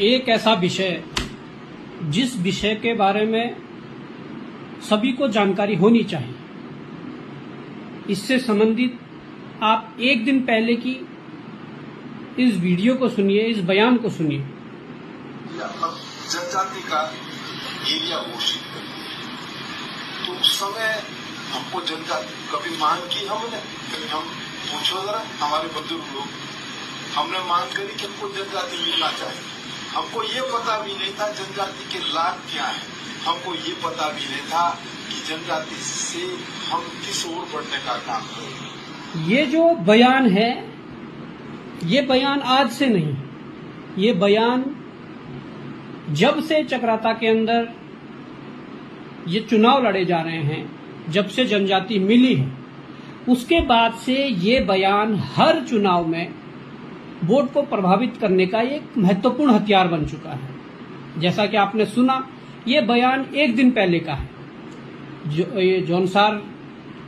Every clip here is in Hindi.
एक ऐसा विषय जिस विषय के बारे में सभी को जानकारी होनी चाहिए, इससे संबंधित आप एक दिन पहले की इस वीडियो को सुनिए, इस बयान को सुनिए। जनजाति का एरिया घोषित कर तो उस समय हमको जनजाति कभी मांग की हमने, कभी हम पूछो जरा हमारे बुजुर्ग लोग, हमने मांग करी कि हमको जनजाति मिलना चाहिए। हमको ये पता भी नहीं था जनजाति के लाभ क्या है, हमको ये पता भी नहीं था कि जनजाति से हम किस ओर बढ़ने का काम करें। ये जो बयान है, ये बयान आज से नहीं, ये बयान जब से चक्राता के अंदर ये चुनाव लड़े जा रहे हैं, जब से जनजाति मिली है, उसके बाद से ये बयान हर चुनाव में वोट को प्रभावित करने का एक महत्वपूर्ण हथियार बन चुका है। जैसा कि आपने सुना, ये बयान एक दिन पहले का है। ये जौनसार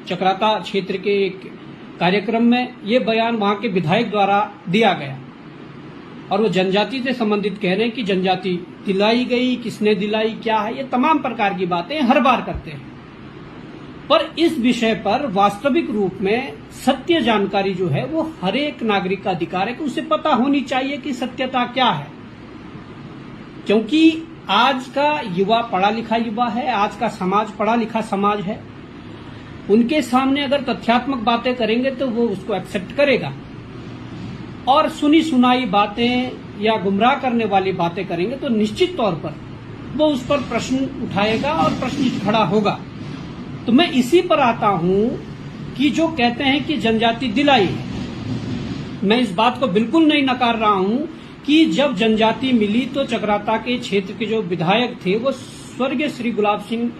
चक्राता क्षेत्र के एक कार्यक्रम में ये बयान वहां के विधायक द्वारा दिया गया और वो जनजाति से संबंधित कह रहे हैं कि जनजाति दिलाई गई, किसने दिलाई, क्या है, ये तमाम प्रकार की बातें हर बार करते हैं। पर इस विषय पर वास्तविक रूप में सत्य जानकारी जो है वो हर एक नागरिक का अधिकार है कि उसे पता होनी चाहिए कि सत्यता क्या है। क्योंकि आज का युवा पढ़ा लिखा युवा है, आज का समाज पढ़ा लिखा समाज है। उनके सामने अगर तथ्यात्मक बातें करेंगे तो वो उसको एक्सेप्ट करेगा, और सुनी सुनाई बातें या गुमराह करने वाली बातें करेंगे तो निश्चित तौर पर वो उस पर प्रश्न उठाएगा और प्रश्न खड़ा होगा। तो मैं इसी पर आता हूं कि जो कहते हैं कि जनजाति दिलाई है, मैं इस बात को बिल्कुल नहीं नकार रहा हूं कि जब जनजाति मिली तो चक्राता के क्षेत्र के जो विधायक थे वो स्वर्गीय श्री गुलाब सिंह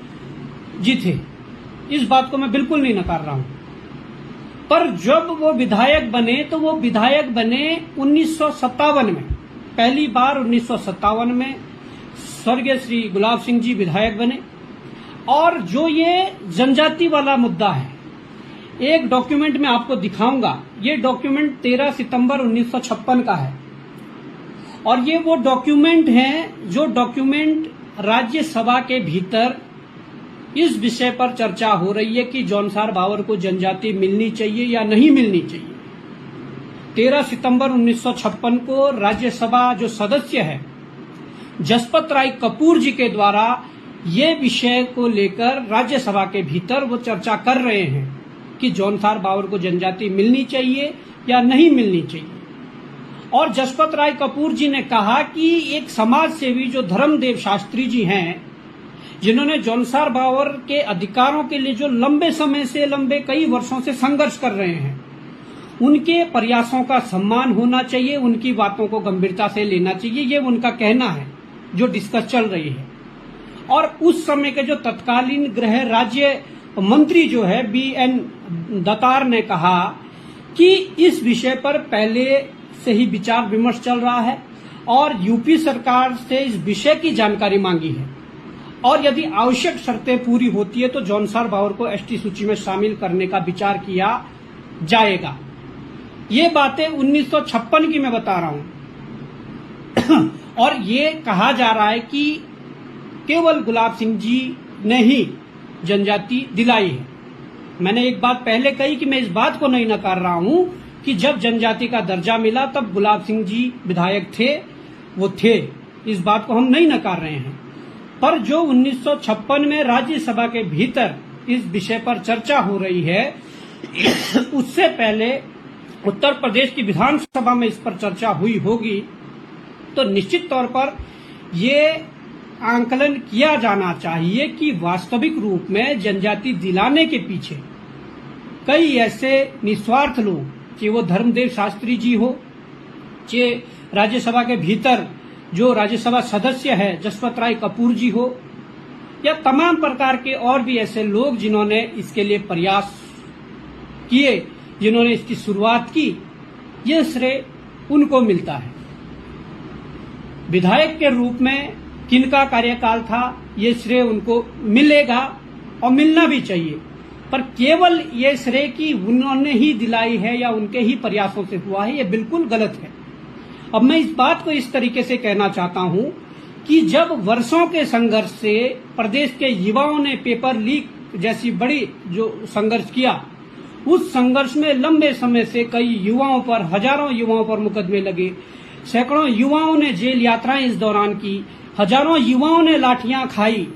जी थे। इस बात को मैं बिल्कुल नहीं नकार रहा हूं, पर जब वो विधायक बने तो वो विधायक बने 1957 में, पहली बार 1957 में स्वर्गीय श्री गुलाब सिंह जी विधायक बने। और जो ये जनजाति वाला मुद्दा है, एक डॉक्यूमेंट में आपको दिखाऊंगा, ये डॉक्यूमेंट 13 सितंबर 1956 का है, और ये वो डॉक्यूमेंट है जो डॉक्यूमेंट राज्यसभा के भीतर इस विषय पर चर्चा हो रही है कि जौनसार भावर को जनजाति मिलनी चाहिए या नहीं मिलनी चाहिए। 13 सितंबर 1956 को राज्यसभा जो सदस्य है जसपत राय कपूर जी के द्वारा ये विषय को लेकर राज्यसभा के भीतर वो चर्चा कर रहे हैं कि जौनसार भावर को जनजाति मिलनी चाहिए या नहीं मिलनी चाहिए। और जसपत राय कपूर जी ने कहा कि एक समाज सेवी जो धर्मदेव शास्त्री जी हैं, जिन्होंने जौनसार भावर के अधिकारों के लिए जो लंबे समय से, लंबे कई वर्षों से संघर्ष कर रहे हैं, उनके प्रयासों का सम्मान होना चाहिए, उनकी बातों को गंभीरता से लेना चाहिए, ये उनका कहना है जो डिस्कस चल रही है। और उस समय के जो तत्कालीन गृह राज्य मंत्री जो है BN दत्तार ने कहा कि इस विषय पर पहले से ही विचार विमर्श चल रहा है और यूपी सरकार से इस विषय की जानकारी मांगी है, और यदि आवश्यक शर्तें पूरी होती है तो जौनसार भावर को ST सूची में शामिल करने का विचार किया जाएगा। ये बातें 1956 की मैं बता रहा हूं और ये कहा जा रहा है कि केवल गुलाब सिंह जी ने ही जनजाति दिलाई है। मैंने एक बात पहले कही कि मैं इस बात को नहीं नकार रहा हूं कि जब जनजाति का दर्जा मिला तब गुलाब सिंह जी विधायक थे, वो थे, इस बात को हम नहीं नकार रहे हैं। पर जो 1956 में राज्यसभा के भीतर इस विषय पर चर्चा हो रही है, उससे पहले उत्तर प्रदेश की विधानसभा में इस पर चर्चा हुई होगी, तो निश्चित तौर पर ये आंकलन किया जाना चाहिए कि वास्तविक रूप में जनजाति दिलाने के पीछे कई ऐसे निस्वार्थ लोग, चाहे वो धर्मदेव शास्त्री जी हो, चाहे राज्यसभा के भीतर जो राज्यसभा सदस्य है जसपत राय कपूर जी हो, या तमाम प्रकार के और भी ऐसे लोग जिन्होंने इसके लिए प्रयास किए, जिन्होंने इसकी शुरुआत की, ये श्रेय उनको मिलता है। विधायक के रूप में किनका कार्यकाल था, ये श्रेय उनको मिलेगा और मिलना भी चाहिए, पर केवल ये श्रेय कि उन्होंने ही दिलाई है या उनके ही प्रयासों से हुआ है, ये बिल्कुल गलत है। अब मैं इस बात को इस तरीके से कहना चाहता हूं कि जब वर्षों के संघर्ष से प्रदेश के युवाओं ने पेपर लीक जैसी बड़ी जो संघर्ष किया, उस संघर्ष में लंबे समय से कई युवाओं पर, हजारों युवाओं पर मुकदमे लगे, सैकड़ों युवाओं ने जेल यात्राएं इस दौरान की, हजारों युवाओं ने लाठियां खाई।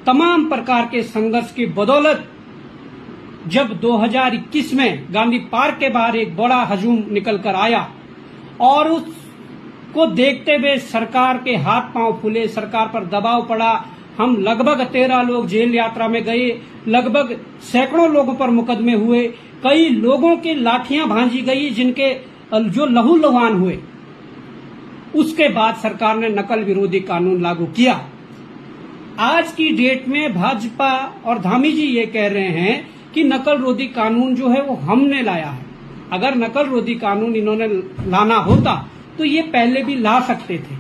तमाम प्रकार के संघर्ष की बदौलत जब 2021 में गांधी पार्क के बाहर एक बड़ा हजूम निकल कर आया और उसको देखते हुए सरकार के हाथ पांव फूले, सरकार पर दबाव पड़ा, हम लगभग 13 लोग जेल यात्रा में गए, लगभग सैकड़ों लोगों पर मुकदमे हुए, कई लोगों की लाठियां भांजी गई जिनके जो लहूलुहान हुए। उसके बाद सरकार ने नकल विरोधी कानून लागू किया। आज की डेट में भाजपा और धामी जी ये कह रहे हैं कि नकल विरोधी कानून जो है वो हमने लाया है। अगर नकल विरोधी कानून इन्होंने लाना होता तो ये पहले भी ला सकते थे,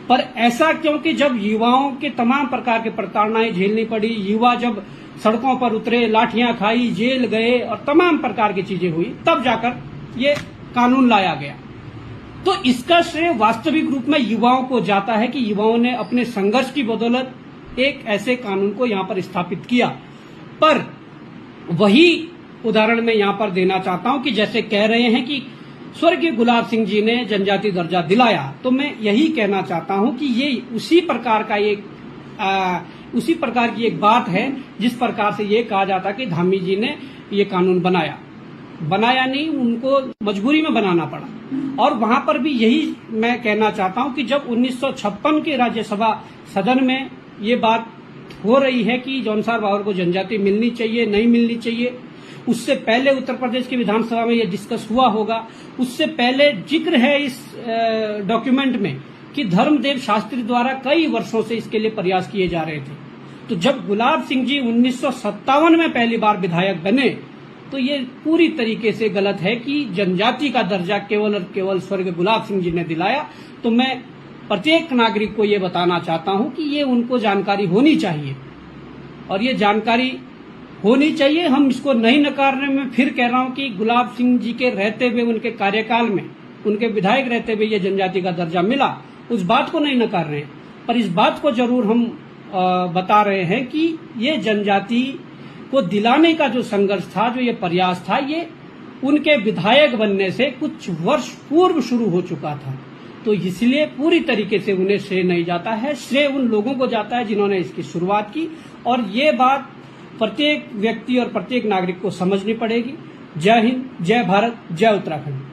पर ऐसा क्योंकि जब युवाओं के तमाम प्रकार की प्रताड़नाएं झेलनी पड़ी, युवा जब सड़कों पर उतरे, लाठियां खाई, जेल गए और तमाम प्रकार की चीजें हुई, तब जाकर ये कानून लाया गया। तो इसका श्रेय वास्तविक रूप में युवाओं को जाता है कि युवाओं ने अपने संघर्ष की बदौलत एक ऐसे कानून को यहां पर स्थापित किया। पर वही उदाहरण मैं यहां पर देना चाहता हूं कि जैसे कह रहे हैं कि स्वर्गीय गुलाब सिंह जी ने जनजाति दर्जा दिलाया, तो मैं यही कहना चाहता हूं कि ये उसी प्रकार की एक बात है जिस प्रकार से ये कहा जाता कि धामी जी ने ये कानून बनाया नहीं, उनको मजबूरी में बनाना पड़ा। और वहां पर भी यही मैं कहना चाहता हूं कि जब 1956 के राज्यसभा सदन में ये बात हो रही है कि जौनसार बाबर को जनजाति मिलनी चाहिए, नहीं मिलनी चाहिए, उससे पहले उत्तर प्रदेश की विधानसभा में ये डिस्कस हुआ होगा। उससे पहले जिक्र है इस डॉक्यूमेंट में कि धर्मदेव शास्त्री द्वारा कई वर्षों से इसके लिए प्रयास किए जा रहे थे। तो जब गुलाब सिंह जी 1957 में पहली बार विधायक बने तो ये पूरी तरीके से गलत है कि जनजाति का दर्जा केवल और केवल स्वर्गीय गुलाब सिंह जी ने दिलाया। तो मैं प्रत्येक नागरिक को ये बताना चाहता हूं कि ये उनको जानकारी होनी चाहिए और ये जानकारी होनी चाहिए। हम इसको नहीं नकारने में फिर कह रहा हूं कि गुलाब सिंह जी के रहते हुए, उनके कार्यकाल में, उनके विधायक रहते हुए ये जनजाति का दर्जा मिला, उस बात को नहीं नकार रहे हैं, पर इस बात को जरूर हम बता रहे हैं कि ये जनजाति को दिलाने का जो संघर्ष था, जो ये प्रयास था, ये उनके विधायक बनने से कुछ वर्ष पूर्व शुरू हो चुका था। तो इसलिए पूरी तरीके से उन्हें श्रेय नहीं जाता है, श्रेय उन लोगों को जाता है जिन्होंने इसकी शुरुआत की। और ये बात प्रत्येक व्यक्ति और प्रत्येक नागरिक को समझनी पड़ेगी। जय हिंद, जय भारत, जय उत्तराखंड।